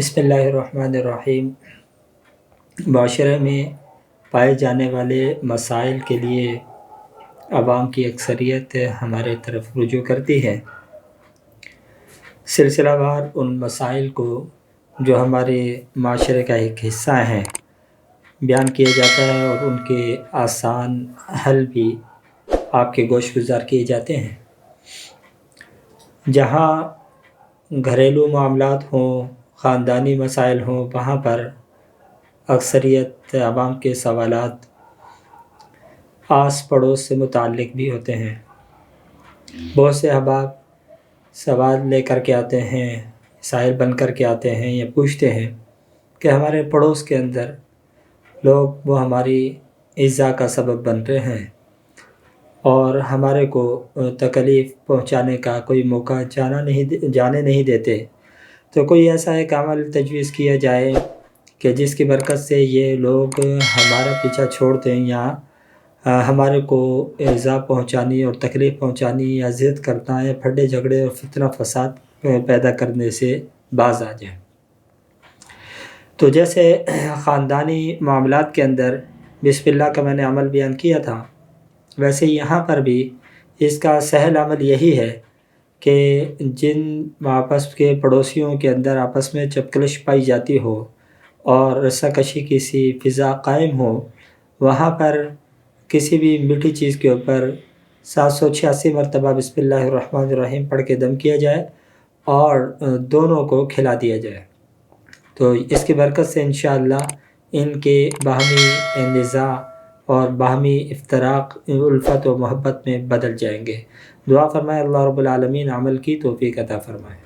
بسم اللہ الرحمن الرحیم۔ معاشرے میں پائے جانے والے مسائل کے لیے عوام کی اکثریت ہمارے طرف رجوع کرتی ہے۔ سلسلہ وار ان مسائل کو جو ہمارے معاشرے کا ایک حصہ ہیں بیان کیا جاتا ہے اور ان کے آسان حل بھی آپ کے گوش گزار کیے جاتے ہیں۔ جہاں گھریلو معاملات ہوں، خاندانی مسائل ہوں، وہاں پر اکثریت عوام کے سوالات آس پڑوس سے متعلق بھی ہوتے ہیں۔ بہت سے احباب سوال لے کر کے آتے ہیں، سائل بن کر کے آتے ہیں یا پوچھتے ہیں کہ ہمارے پڑوس کے اندر لوگ وہ ہماری ایذا کا سبب بن رہے ہیں اور ہمارے کو تکلیف پہنچانے کا کوئی موقع جانے نہیں دیتے، تو کوئی ایسا ایک عمل تجویز کیا جائے کہ جس کی برکت سے یہ لوگ ہمارا پیچھا چھوڑ دیں یا ہمارے کو ایذا پہنچانی اور تکلیف پہنچانی یا ضد کرنا یا پھڈے جھگڑے اور فتنہ فساد پیدا کرنے سے باز آ جائیں۔ تو جیسے خاندانی معاملات کے اندر بسم اللہ کا میں نے عمل بیان کیا تھا، ویسے یہاں پر بھی اس کا سہل عمل یہی ہے کہ جن آپس کے پڑوسیوں کے اندر آپس میں چپکلش پائی جاتی ہو اور رسہ کشی کی سی فضا قائم ہو، وہاں پر کسی بھی میٹھی چیز کے اوپر 786 مرتبہ بسم اللہ الرحمن الرحیم پڑھ کے دم کیا جائے اور دونوں کو کھلا دیا جائے، تو اس کی برکت سے انشاءاللہ ان کے باہمی نزاع اور باہمی افتراق الفت و محبت میں بدل جائیں گے۔ دعا فرمائے اللہ رب العالمین عمل کی توفیق عطا فرمائے۔